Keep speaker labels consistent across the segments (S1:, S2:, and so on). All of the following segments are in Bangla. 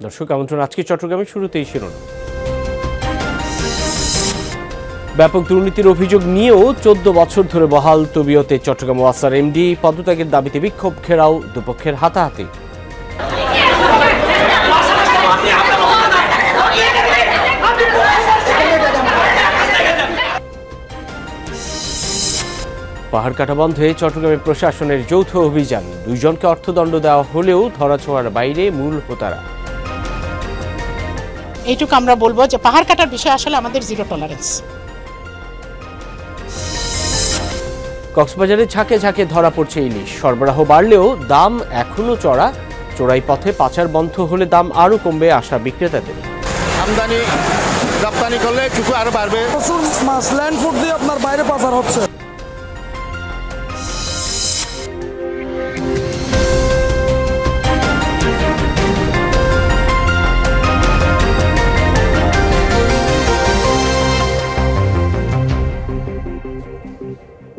S1: দর্শক আমন্ত্রণ আজকে চট্টগ্রামের শুরুতেই শিরোনাম। ব্যাপক দুর্নীতির অভিযোগ নিয়েও 14 বছর ধরে বহাল তবিয়তে চট্টগ্রাম ওয়াসার এমডি পদত্যাগের দাবিতে বিক্ষোভ ঘেরাও দুপক্ষের হাতাহাতি। পাহাড় কাটা বন্ধে চট্টগ্রামের প্রশাসনের যৌথ অভিযান, 2 জনকে অর্থদণ্ড দেওয়া হলেও ধরাছোঁয়ার বাইরে মূল হোতারা।
S2: এইটুকু আমরা বলবো যে পাহাড় কাটার বিষয় আসলে আমাদের জিরো টলারেন্স।
S1: কক্সবাজারে ঝাঁকে ঝাঁকে ধরা পড়ছে ইলিশ, সরবরাহ বাড়লেও দাম এখনো চড়া। চোরাই পথে পাচার বন্ধ হলে দাম আরও কমবে আশা বিক্রেতাদের।
S3: আমদানি রপ্তানি করলে কিছু আরো বাড়বে।
S4: প্রচুর মাছ ল্যান্ড ফুড দিয়ে আপনার বাইরে পাচার হচ্ছে।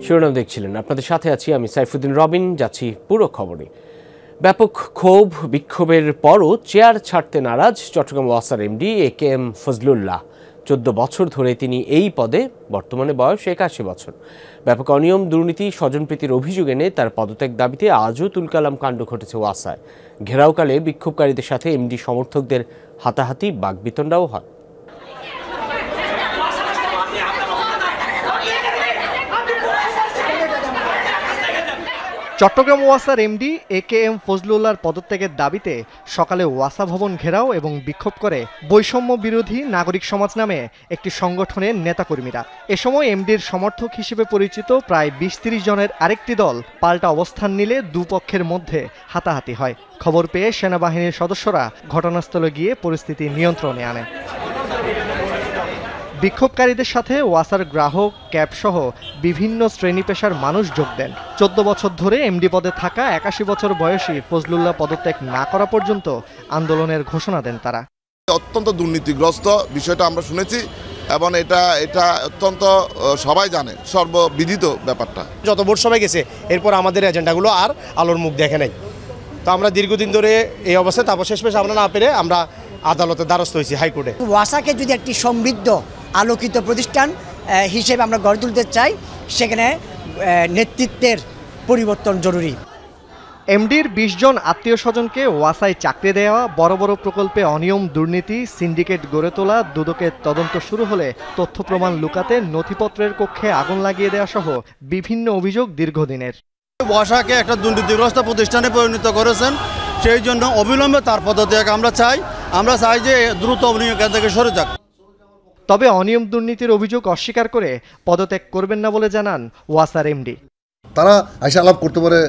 S1: শিরোনাম দেখছিলেন, আপনাদের সাথে আছি আমি সাইফুদ্দিন রবিন। যাচ্ছি পুরো খবরে। ব্যাপক ক্ষোভ বিক্ষোভের পরও চেয়ার ছাড়তে নারাজ চট্টগ্রাম ওয়াসার এমডি AKM ফজলুল্লাহ। 14 বছর ধরে তিনি এই পদে, বর্তমানে বয়স 81 বছর। ব্যাপক অনিয়ম, দুর্নীতি, স্বজনপ্রীতির অভিযোগ এনে তার পদত্যাগ দাবিতে আজও তুলকালাম কাণ্ড ঘটেছে ওয়াসায়। ঘেরাওকালে বিক্ষোভকারীদের সাথে এমডি সমর্থকদের হাতাহাতি, বাকবিতণ্ডাও হয়।
S5: চট্টগ্রাম ওয়াসার এমডি AKM ফজলুল্লাহর পদত্যাগের দাবিতে সকালে ওয়াসা ভবন ঘেরাও এবং বিক্ষোভ করে বৈষম্য বিরোধী নাগরিক সমাজ নামে একটি সংগঠনের নেতাকর্মীরা। এ সময় এমডির সমর্থক হিসেবে পরিচিত প্রায় 20-30 জনের আরেকটি দল পাল্টা অবস্থান নিলে দুপক্ষের মধ্যে হাতাহাতি হয়। খবর পেয়ে সেনাবাহিনীর সদস্যরা ঘটনাস্থলে গিয়ে পরিস্থিতি নিয়ন্ত্রণে আনে। বিক্ষোভকারীদের সাথে ওয়াসার গ্রাহক, ক্যাবসহ বিভিন্ন শ্রেণী পেশার মানুষ যোগ দেন। 14 বছর ধরে এমডি পদে থাকা 81 বছর বয়সী ফজলুল্লাহ পদত্যাগ না করা পর্যন্ত আন্দোলনের ঘোষণা দেন তারা।
S3: অত্যন্ত দুর্নীতিগ্রস্ত বিষয়টা আমরা শুনেছি এবং এটা অত্যন্ত সবাই জানে, সর্ববিদিত ব্যাপারটা।
S6: যত ভোট সবাই গেছে, এরপর আমাদের এজেন্ডাগুলো আর আলোর মুখ দেখে নাই। তো আমরা দীর্ঘদিন ধরে এই অবস্থায়, তারপর শেষমেশ আমরা না পেরে আমরা আদালতের দ্বারস্থ হয়েছি, হাইকোর্টে।
S7: ওয়াসাকে যদি একটি সমৃদ্ধ আলোকিত প্রতিষ্ঠান হিসেবে আমরা গড়ে তুলতে চাই, সেখানে নেতৃত্বের পরিবর্তন জরুরি।
S5: এমডির 20 জন আত্মীয় স্বজনকে ওয়াসায় চাকরি দেওয়া, বড় বড় প্রকল্পে অনিয়ম, দুর্নীতি, সিন্ডিকেট গড়ে তোলা, দুদকের তদন্ত শুরু হলে তথ্য প্রমাণ লুকাতে নথিপত্রের কক্ষে আগুন লাগিয়ে দেওয়া সহ বিভিন্ন অভিযোগ দীর্ঘদিনের।
S8: ওয়াসাকে একটা দুর্নীতিগ্রস্ত প্রতিষ্ঠানে পরিণত করেছেন, সেই জন্য অবিলম্বে তার পদত্যাগ আমরা চাই যে দ্রুত উনি এখান থেকে সরে যাক।
S5: তবে অনিয়ম দুর্নীতির অভিযোগ অস্বীকার করে পদত্যাগ করবেন না বলে জানান ওয়াসার এমডি।
S9: তারা এসে আলাপ করতে পারে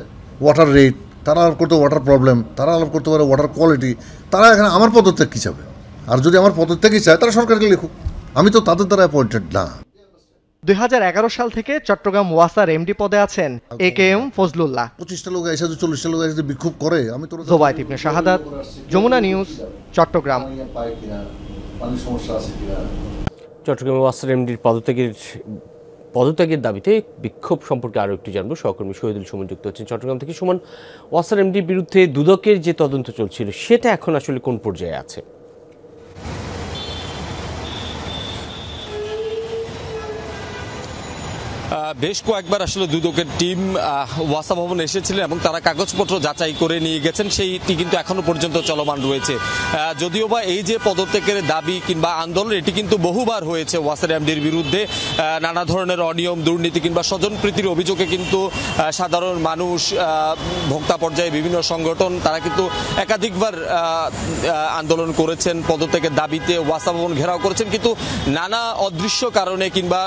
S9: ওয়াটার রেট, তারা আলাপ করতে ওয়াটার প্রবলেম, তারা আলাপ করতে পারে ওয়াটার কোয়ালিটি। তারা এখানে আমার পদত্যাগ কী চাবে? আর যদি আমার পদত্যাগই চায় তারা সরকারকে লিখুক, আমি তো তাদের দ্বারা অ্যাপয়েন্টেড না।
S5: 2011 সাল থেকে চট্টগ্রাম ওয়াসার এমডি পদে আছেন AKM ফজলুল্লাহ।
S9: 25টা লোক এসে 40টা লোক এসে বিক্ষোভ করে, আমি তো।
S5: জোবায়েদ ইবনে শাহাদাত, যমুনা নিউজ, চট্টগ্রাম।
S1: চট্টগ্রাম ওয়াসার এমডির পদত্যাগের দাবিতে বিক্ষোভ সম্পর্কে আরও একটু জানবো। সহকর্মী শহীদুল সুমন যুক্ত হচ্ছেন চট্টগ্রাম থেকে। সুমন, ওয়াসার এমডির বিরুদ্ধে দুদকের যে তদন্ত চলছিল সেটা এখন আসলে কোন পর্যায়ে আছে?
S10: বেশ কয়েকবার আসলে দুদকের টিম ওয়াসা ভবন এসেছিলেন এবং তারা কাগজপত্র যাচাই করে নিয়ে গেছেন, সেইটি কিন্তু এখনো পর্যন্ত চলমান রয়েছে। যদিও বা এই যে পদত্যাগের দাবি কিংবা আন্দোলন, এটি কিন্তু বহুবার হয়েছে ওয়াসার এমডির বিরুদ্ধে। নানা ধরনের অনিয়ম, দুর্নীতি কিংবা স্বজনপ্রীতির অভিযোগে কিন্তু সাধারণ মানুষ, ভোক্তা পর্যায়ে বিভিন্ন সংগঠন, তারা কিন্তু একাধিকবার আন্দোলন করেছেন পদত্যাগের দাবিতে, ওয়াসা ভবন ঘেরাও করেছেন। কিন্তু নানা অদৃশ্য কারণে কিংবা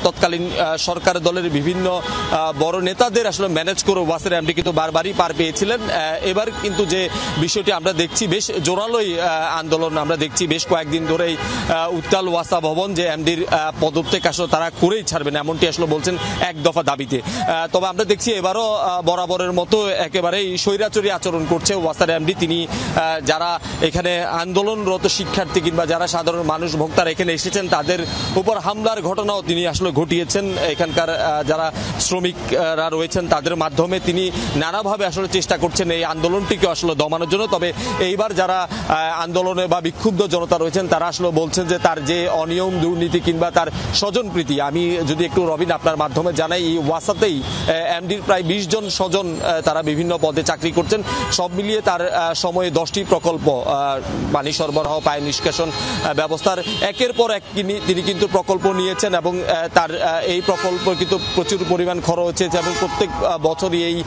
S10: তৎকালীন সরকার দলের বিভিন্ন বড় নেতাদের আসলে ম্যানেজ করে ওয়াসার এমডি কিন্তু বারবারই পার পেয়েছিলেন। এবার কিন্তু যে বিষয়টি আমরা দেখছি, বেশ জোরালোই আন্দোলন আমরা দেখছি। বেশ কয়েকদিন ধরেই উত্তাল ওয়াসা ভবন, যে এমডির পদত্যাগ আসলে তারা করেই ছাড়বেন, এমনটি আসলে বলছেন এক দফা দাবিতে। তবে আমরা দেখছি এবারও বরাবরের মতো একেবারেই স্বৈরাচারী আচরণ করছে ওয়াসার এমডি। তিনি যারা এখানে আন্দোলনরত শিক্ষার্থী কিংবা যারা সাধারণ মানুষ, ভোক্তারা এখানে এসেছেন, তাদের উপর হামলার ঘটনাও তিনি আসলে ঘটিয়েছেন। এখানকার এখানকার যারা শ্রমিকরা রয়েছেন তাদের মাধ্যমে তিনি নানাভাবে আসলে চেষ্টা করছেন এই আন্দোলনটিকে আসলে দমানোর জন্য। তবে এইবার যারা আন্দোলনে বা বিক্ষুব্ধ জনতা রয়েছেন তারা আসলে বলছেন যে তার যে অনিয়ম দুর্নীতি কিংবা তার স্বজনপ্রীতি, আমি যদি একটু রবিন আপনার মাধ্যমে জানাই, এই ওয়াসাতেই এমডির প্রায় 20 জন স্বজন তারা বিভিন্ন পদে চাকরি করছেন। সব মিলিয়ে তার সময়ে 10টি প্রকল্প, পানি সরবরাহ, পানি নিষ্কাশন ব্যবস্থার একের পর এক তিনি কিন্তু প্রকল্প নিয়েছেন এবং তার এই প্রকল্প কিন্তু প্রচুর পরিমাণ খরচ হয়েছে এবং প্রত্যেক বছরই এই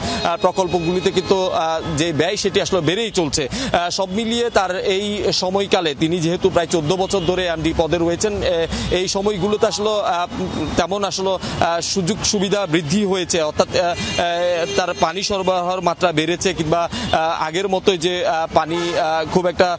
S10: প্রকল্পগুলিতে কিন্তু যে ব্যয় সেটি আসলে বেড়েই চলছে। সব মিলিয়ে তার এই সময়কালে তিনি যেহেতু প্রায় 14 বছর ধরে এমডি পদে রয়েছেন, এই সময়গুলোতে আসলে তেমন আসলে সুযোগ সুবিধা বৃদ্ধি হয়েছে, অর্থাৎ তার পানি সরবরাহের মাত্রা বেড়েছে কিংবা আগের মতো যে পানি খুব একটা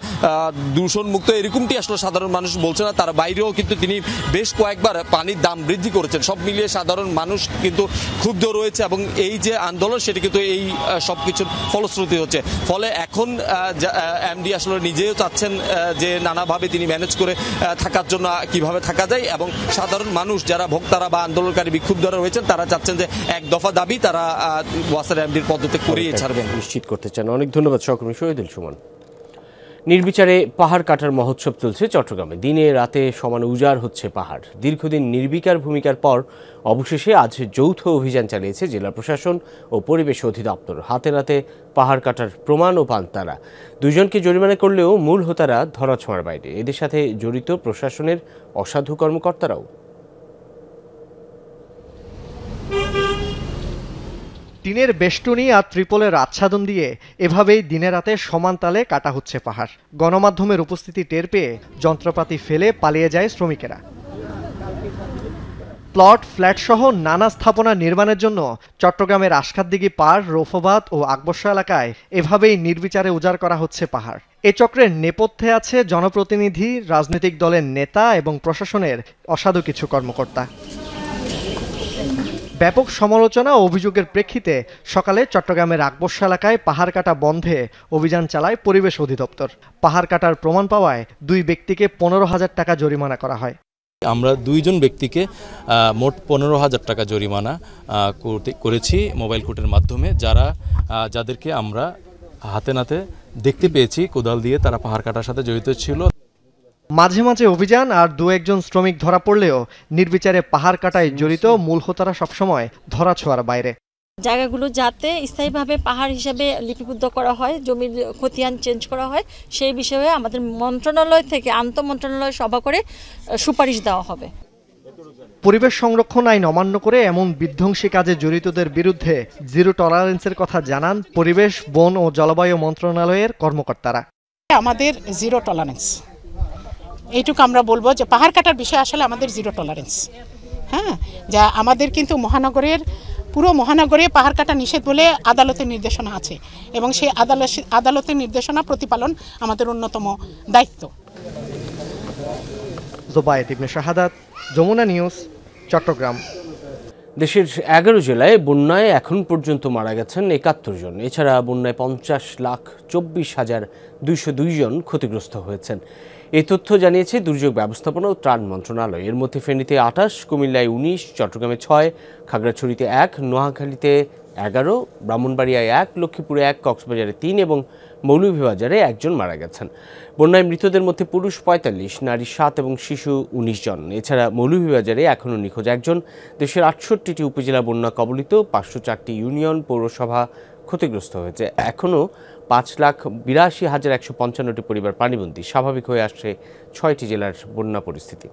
S10: দূষণমুক্ত এরকমটি আসলে সাধারণ মানুষ বলছে না। তার বাইরেও কিন্তু তিনি বেশ কয়েকবার পানির দাম বৃদ্ধি করেছেন। সব মিলিয়ে সাধারণ মানুষ কিন্তু ক্ষুব্ধ রয়েছে এবং এই যে আন্দোলন সেটি কিন্তু এই সবকিছুর ফলশ্রুতি হচ্ছে। ফলে এখন এমডি আসলে নিজেও চাচ্ছেন যে নানাভাবে তিনি ম্যানেজ করে থাকার জন্য কিভাবে থাকা যায়, এবং সাধারণ মানুষ যারা ভোক্তারা বা আন্দোলনকারী বিক্ষুব্ধরা রয়েছেন তারা চাচ্ছেন যে এক দফা দাবি তারা ওয়াসার এমডির পদত্যাগ করিয়ে ছাড়বেন,
S1: নিশ্চিত করতে চান। অনেক ধন্যবাদ সহকর্মী শহীদুল সুমন। নির্বিচারে পাহাড় কাটার মহোৎসব চলছে চট্টগ্রামে। দিনে রাতে সমান উজাড় হচ্ছে পাহাড়। দীর্ঘদিন নির্বিকার ভূমিকার পর অবশেষে আজ যৌথ অভিযান চালিয়েছে জেলা প্রশাসন ও পরিবেশ অধিদপ্তর। হাতে নাতে পাহাড় কাটার প্রমাণও পান তারা। 2 জনকে জরিমানা করলেও মূল হোতারা ধরাছোঁয়ার বাইরে। এদের সাথে জড়িত প্রশাসনের অসাধু কর্মকর্তারাও।
S5: টিনের বেষ্টনী আর ত্রিপলের আচ্ছাদন দিয়ে এভাবেই দিনে রাতে সমান তালে কাটা হচ্ছে পাহাড়। গণমাধ্যমের উপস্থিতি টের পেয়ে যন্ত্রপাতি ফেলে পালিয়ে যায় শ্রমিকেরা। প্লট, ফ্ল্যাট সহ নানা স্থাপনা নির্মাণের জন্য চট্টগ্রামের আশকারদিঘি পাড়, রৌফাবাদ ও আকবর্ষা এলাকায় এভাবেই নির্বিচারে উজাড় করা হচ্ছে পাহাড়। এ চক্রের নেপথ্যে আছে জনপ্রতিনিধি, রাজনৈতিক দলের নেতা এবং প্রশাসনের অসাধু কিছু কর্মকর্তা। ব্যাপক সমালোচনা ও অভিযোগের প্রেক্ষিতে সকালে চট্টগ্রামের আকবর্ষা এলাকায় পাহাড় কাটা বন্ধে অভিযান চালায় পরিবেশ অধিদপ্তর। পাহাড় কাটার প্রমাণ পাওয়ায় 2 ব্যক্তিকে 15,000 টাকা জরিমানা করা হয়।
S11: আমরা 2 জন ব্যক্তিকে মোট 15,000 টাকা জরিমানা করেছি মোবাইল কোর্টের মাধ্যমে, যাদেরকে আমরা হাতে নাতে দেখতে পেয়েছি কোদাল দিয়ে তারা পাহাড় কাটার সাথে জড়িত ছিল।
S5: মাঝে মাঝে অভিযান আর 2-1 শ্রমিক ধরা পড়লেও নির্বিচারে পাহাড় কাটায় জড়িত মূল হোতারা সবসময় ধরাছোঁয়ার বাইরে।
S12: জায়গাগুলো যাতে স্থায়ীভাবে পাহাড় হিসেবে লিপিবদ্ধ করা হয়, জমির খতিয়ান চেঞ্জ করা হয়, সেই বিষয়ে আমাদের মন্ত্রণালয় থেকে আন্তঃমন্ত্রণালয় সভা করে সুপারিশ দেওয়া হবে।
S5: পরিবেশ সংরক্ষণ আইন অমান্য করে এমন বিধ্বংসী কাজে জড়িতদের বিরুদ্ধে জিরো টলারেন্সের কথা জানান পরিবেশ, বন ও জলবায়ু মন্ত্রণালয়ের কর্মকর্তারা।
S2: আমাদের জিরো টলারেন্স, এইটুকু আমরা বলবো যে পাহাড় কাটার বিষয়ে আসলে আমাদের জিরো টলারেন্স। হ্যাঁ, যা আমাদের কিন্তু পুরো মহানগরে পাহাড় কাটা নিষেধ বলে আদালতের নির্দেশনা আছে এবং সেই আদালতের নির্দেশনা প্রতিপালন আমাদের অন্যতম দায়িত্ব।
S5: জোবায়েদ ইবনে শাহাদাত, যমুনা নিউজ, চট্টগ্রাম।
S1: দেশের 11 জেলায় বন্যায় এখন পর্যন্ত মারা গেছেন 71 জন। এছাড়া বন্যায় 50,24,202 জন ক্ষতিগ্রস্ত হয়েছেন। এই তথ্য জানিয়েছে দুর্যোগ ব্যবস্থাপনা ও ত্রাণ মন্ত্রণালয়। এর মধ্যে ফেনীতে 28, কুমিল্লায় 19, চট্টগ্রামে 6, খাগড়াছড়িতে 1, নোয়াখালীতে 11, ব্রাহ্মণবাড়িয়ায় 1, লক্ষ্মীপুরে 1, কক্সবাজারে 3 এবং মৌলভীবাজারে 1 জন মারা গেছেন। বন্যায় মৃতদের মধ্যে পুরুষ 45, নারী 7 এবং শিশু 19 জন। এছাড়া মৌলভীবাজারে এখনও নিখোঁজ 1 জন। দেশের 68টি উপজেলা বন্যা কবলিত, 504টি ইউনিয়ন পৌরসভা ক্ষতিগ্রস্ত হয়েছে। এখনও 5,82,155টি পরিবার পানিবন্দী। স্বাভাবিক হয়ে আসছে 6টি জেলার বন্যা পরিস্থিতি।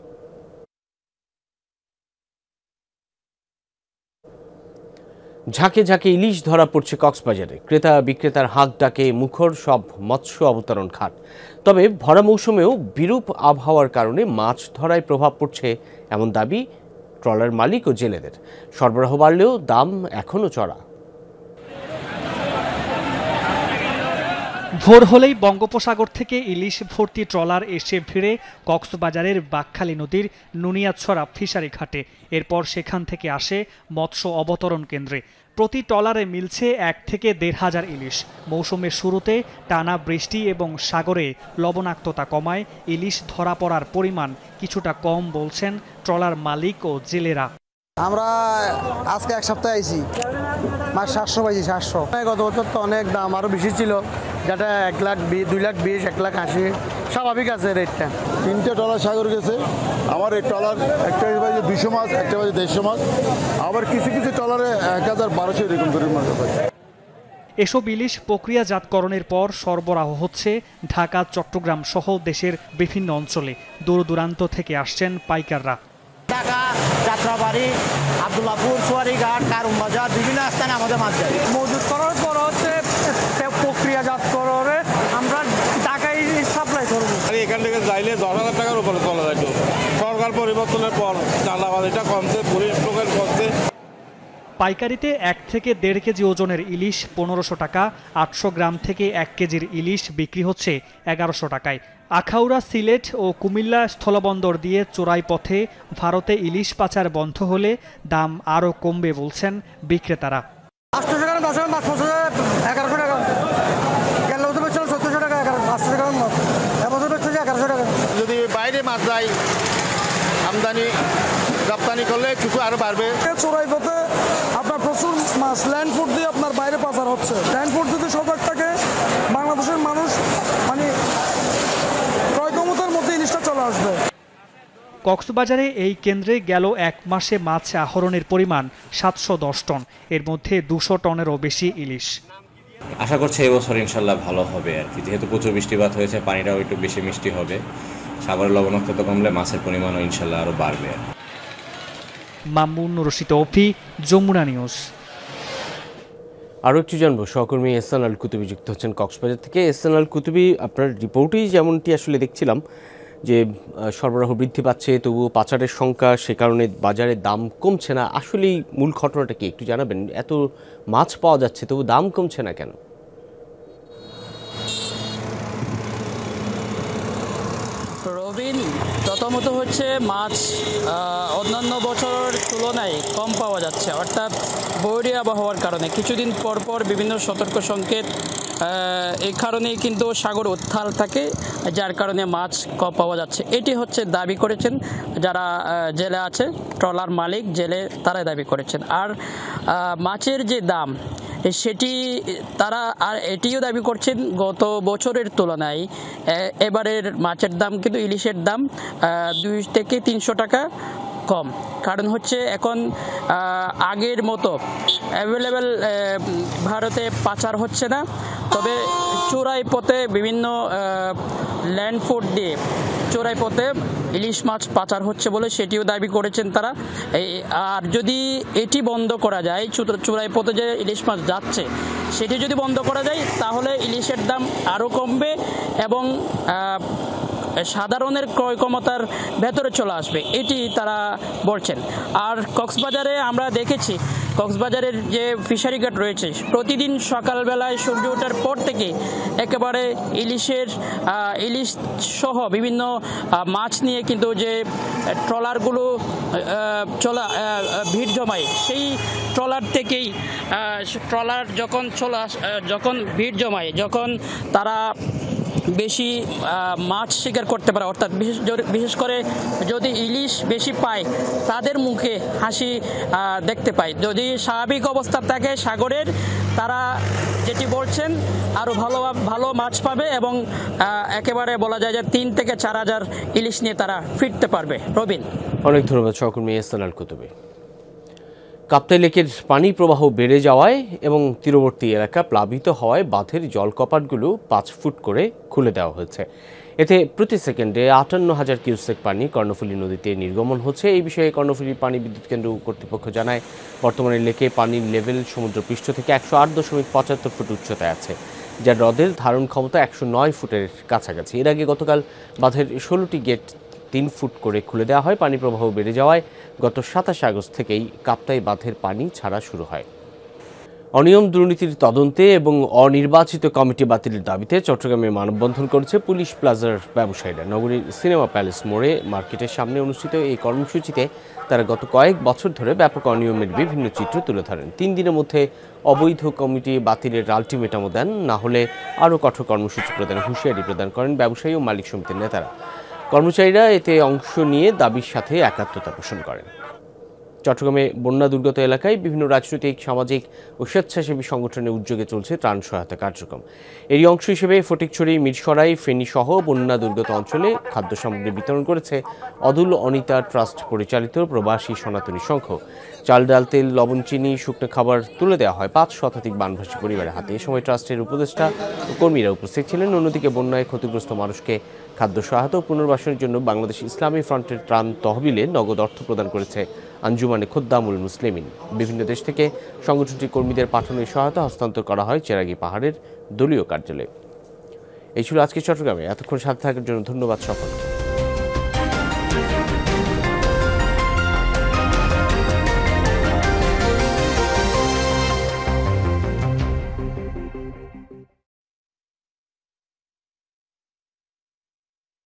S1: ঝাঁকে ঝাঁকে ইলিশ ধরা পড়ছে কক্সবাজারে। ক্রেতা বিক্রেতার হাঁক ডাকে মুখর সব মৎস্য অবতরণ ঘাট। তবে ভরা মৌসুমেও বিরূপ আবহাওয়ার কারণে মাছ ধরায় প্রভাব পড়ছে এমন দাবি ট্রলার মালিক ও জেলেদের। সরবরাহ বাড়লেও দাম এখনও চড়া।
S13: ভোর হলেই বঙ্গোপসাগর থেকে ইলিশ ভর্তি ট্রলার এসে ভিড়ে কক্সবাজারের বাকখালী নদীর নুনিয়াছড়া ফিশারি ঘাটে। এরপর সেখান থেকে আসে মৎস্য অবতরণ কেন্দ্রে। প্রতি ট্রলারে মিলছে 1 থেকে 1,500 ইলিশ। মৌসুমের শুরুতে টানা বৃষ্টি এবং সাগরে লবণাক্ততা কমায় ইলিশ ধরা পড়ার পরিমাণ কিছুটা কম বলছেন ট্রলার মালিক ও জেলেরা।
S4: আমরা আজকে এক সপ্তাহ আইছি, মাছ 700 পাইছি। 700 গত বছর তো অনেক দাম আরো বেশি ছিল, যেটা 1,20,000, 2,20,000, 1,80,000 স্বাভাবিক আছে রেটটা।
S14: 3টে ট্রলার সাগর গেছে আমার। এই ট্রলার একটা বাজে 200 মাছ, একটা বাজে 150 মাছ, আবার কিছু কিছু ট্রলারে 1,1200 এরকম করে মাছ আছে।
S13: এসব ইলিশ প্রক্রিয়াজাতকরণের পর সরবরাহ হচ্ছে ঢাকা, চট্টগ্রাম সহ দেশের বিভিন্ন অঞ্চলে। দূর দূরান্ত থেকে আসছেন পাইকাররা।
S15: ঢাকা, যাত্রাবাড়ি, আব্দুল্লাহপুর, সোয়ারিঘাট, কারুম বাজার, বিভিন্ন স্থানে আমাদের মাছ যায়।
S4: মজুত করার পর হচ্ছে প্রক্রিয়াজাত করে আমরা ঢাকায় সাপ্লাই করবো।
S16: এখান থেকে যাইলে 10,000 টাকার উপরে চলে যায়। সরকার পরিবর্তনের পর চাঁদাবাজিটা কমছে, পুলিশ লোকের কমছে।
S13: পাইকারিতে 1 থেকে 1.5 কেজি ওজনের ইলিশ 1500 টাকা, 800 গ্রাম থেকে 1 কেজির ইলিশ বিক্রি হচ্ছে 1100 টাকায়। আখাউড়া, সিলেট ও কুমিল্লা স্থলবন্দর দিয়ে চোরাই পথে ভারতে ইলিশ পাচার বন্ধ হলে দাম আরও কমবে বলছেন বিক্রেতারা।
S4: 800 টাকার মাছ, 1100 টাকা গেল, 700 টাকা, 800 টাকার মাছ এবছর হচ্ছে 1100 টাকা।
S16: যদি বাইরে মাছ যায়, আমদানি রপ্তানি করলে কিছু আরো বাড়বে।
S4: চোরাই পথে আপনার প্রচুর মাছ ল্যান্ড ফুড দিয়ে আপনার বাইরে পাচার হচ্ছে। ল্যান্ড ফুড যদি সজাগ থাকে, বাংলাদেশের মানুষ মানে ক্রয় ক্ষমতার মধ্যে ইলিশটা চলে আসবে।
S13: কক্সবাজারে এই কেন্দ্রে গেল 1 মাসে মাছ আহরণের পরিমাণ 710 টন, এর মধ্যে 200 টনেরও বেশি ইলিশ।
S17: আশা করছি এবছর ইনশাল্লাহ ভালো হবে আর কি, যেহেতু প্রচুর বৃষ্টিপাত হয়েছে, পানিটাও একটু বেশি মিষ্টি হবে, সাগরের লবণাক্ততা কমলে মাছের পরিমাণও ইনশাল্লাহ আরও বাড়বে।
S13: মামুন রশিদ অফি, যমুনা নিউজ।
S1: আরও একটু জানবো, সহকর্মী এহসান আল কুতুবী যুক্ত হচ্ছেন কক্সবাজার থেকে। এহসান আল কুতুবী, আপনার রিপোর্টেই যেমনটি আসলে দেখছিলাম যে সরবরাহ বৃদ্ধি পাচ্ছে, তবুও পাচারের সংখ্যা, সে কারণে বাজারে দাম কমছে না। আসলেই মূল ঘটনাটা কি একটু জানাবেন? এত মাছ পাওয়া যাচ্ছে তবু দাম কমছে না কেন?
S18: রবিন, প্রথমত হচ্ছে মাছ অন্যান্য বছরের তুলনায় কম পাওয়া যাচ্ছে, অর্থাৎ বৈরী আবহাওয়ার কারণে কিছুদিন পর পর বিভিন্ন সতর্ক সংকেত, এই কারণেই কিন্তু সাগর উত্তাল থাকে, যার কারণে মাছ কম পাওয়া যাচ্ছে। এটি হচ্ছে দাবি করেছেন যারা জেলে আছে, ট্রলার মালিক, জেলে, তারাই দাবি করেছেন। আর মাছের যে দাম সেটি তারা আর এটিও দাবি করছেন গত বছরের তুলনায় এবারের মাছের দাম কিন্তু ইলিশের দাম 2 থেকে 300 টাকা কম। কারণ হচ্ছে এখন আগের মতো অ্যাভেলেবেল ভারতে পাচার হচ্ছে না, তবে চোরাই পথে বিভিন্ন ল্যান্ড ফুড দিয়ে চোরাই পথে ইলিশ মাছ পাচার হচ্ছে বলে সেটিও দাবি করেছেন তারা। আর যদি এটি বন্ধ করা যায়, চোরাই পথে যে ইলিশ মাছ যাচ্ছে সেটি যদি বন্ধ করা যায়, তাহলে ইলিশের দাম আরও কমবে এবং সাধারণের ক্রয় ক্ষমতার ভেতরে চলে আসবে, এটি তারা বলছেন। আর কক্সবাজারে আমরা দেখেছি, কক্সবাজারের যে ফিশারি ঘাট রয়েছে, প্রতিদিন সকালবেলায় সূর্য ওঠার পর থেকে একেবারে ইলিশ সহ বিভিন্ন মাছ নিয়ে কিন্তু যে ট্রলারগুলো ভিড় জমায়, সেই ট্রলার থেকেই যখন ভিড় জমায়, যখন তারা বেশি মাছ শিকার করতে পারে, অর্থাৎ বিশেষ করে যদি ইলিশ বেশি পায়, তাদের মুখে হাসি দেখতে পায়। যদি স্বাভাবিক অবস্থা থাকে সাগরের, তারা যেটি বলছেন আরও ভালো মাছ পাবে এবং একেবারে বলা যায় যে 3 থেকে 4 হাজার ইলিশ নিয়ে তারা ফিরতে পারবে। রবিন,
S1: অনেক ধন্যবাদ সহকর্মী এহসান আল কুতুবী। কাপ্তাই লেকের পানি প্রবাহ বেড়ে যাওয়ায় এবং তীরবর্তী এলাকা প্লাবিত হওয়ায় বাঁধের জলকপাটগুলো 5 ফুট করে খুলে দেওয়া হয়েছে। এতে প্রতি সেকেন্ডে 58,000 কিউসেক পানি কর্ণফুলী নদীতে নির্গমন হচ্ছে। এই বিষয়ে কর্ণফুলী পানি বিদ্যুৎ কেন্দ্র কর্তৃপক্ষ জানায়, বর্তমানে লেকে পানির লেভেল সমুদ্রপৃষ্ঠ থেকে 108.75 ফুট উচ্চতায় আছে, যার হ্রদের ধারণ ক্ষমতা 109 ফুটের কাছাকাছি। এর আগে গতকাল বাঁধের 16টি গেট 3 ফুট করে খুলে দেওয়া হয়। পানি প্রবাহ বেড়ে যাওয়ায় গত 27 আগস্ট থেকেই কাপ্তাই বাঁধের পানি ছাড়া শুরু হয়। অনিয়ম দুর্নীতির তদন্তে এবং অনির্বাচিত কমিটি বাতিলের দাবিতে চট্টগ্রামে মানববন্ধন করেছে পুলিশ প্লাজার ব্যবসায়ীরা। নগরীর সিনেমা প্যালেস মোড়ে মার্কেটের সামনে অনুষ্ঠিত এই কর্মসূচিতে তারা গত কয়েক বছর ধরে ব্যাপক অনিয়মের বিভিন্ন চিত্র তুলে ধরেন। 3 দিনের মধ্যে অবৈধ কমিটি বাতিলের আলটিমেটামও দেন, না হলে আরও কঠোর কর্মসূচি প্রদানের হুঁশিয়ারি প্রদান করেন ব্যবসায়ী ও মালিক সমিতির নেতারা। কর্মচারীরা এতে অংশ নিয়ে দাবির সাথে একাত্মতা পোষণ করেন। চট্টগ্রামে বন্যা দুর্গত এলাকায় বিভিন্ন রাজনৈতিক, সামাজিক ও স্বেচ্ছাসেবী সংগঠনের উদ্যোগে চলছে ত্রাণ সহায়তা কার্যক্রম। এরই অংশ হিসেবে ফটিকছড়ি, মিরসরাই, ফেনী সহ বন্যা দুর্গত অঞ্চলে খাদ্য সামগ্রী বিতরণ করেছে অদুল অনিতা ট্রাস্ট পরিচালিত প্রবাসী সনাতনী সংঘ। চাল, ডাল, তেল, লবণ, চিনি, শুকনো খাবার তুলে দেওয়া হয় 5 শতাধিক বানভাসী পরিবারের হাতে। এ সময় ট্রাস্টের উপদেষ্টা ও কর্মীরা উপস্থিত ছিলেন। অন্যদিকে বন্যায় ক্ষতিগ্রস্ত মানুষকে খাদ্য সহায়তা ও পুনর্বাসনের জন্য বাংলাদেশ ইসলামী ফ্রন্টের ত্রাণ তহবিলে নগদ অর্থ প্রদান করেছে আঞ্জুমানে খুদ্দামুল মুসলিমিন। বিভিন্ন দেশ থেকে সংগঠনটির কর্মীদের পাঠানো সহায়তা হস্তান্তর করা হয় চেরাগী পাহাড়ের দলীয় কার্যালয়ে। এই ছিল আজকে চট্টগ্রামে। এতক্ষণ সাথে থাকার জন্য ধন্যবাদ সকলকে।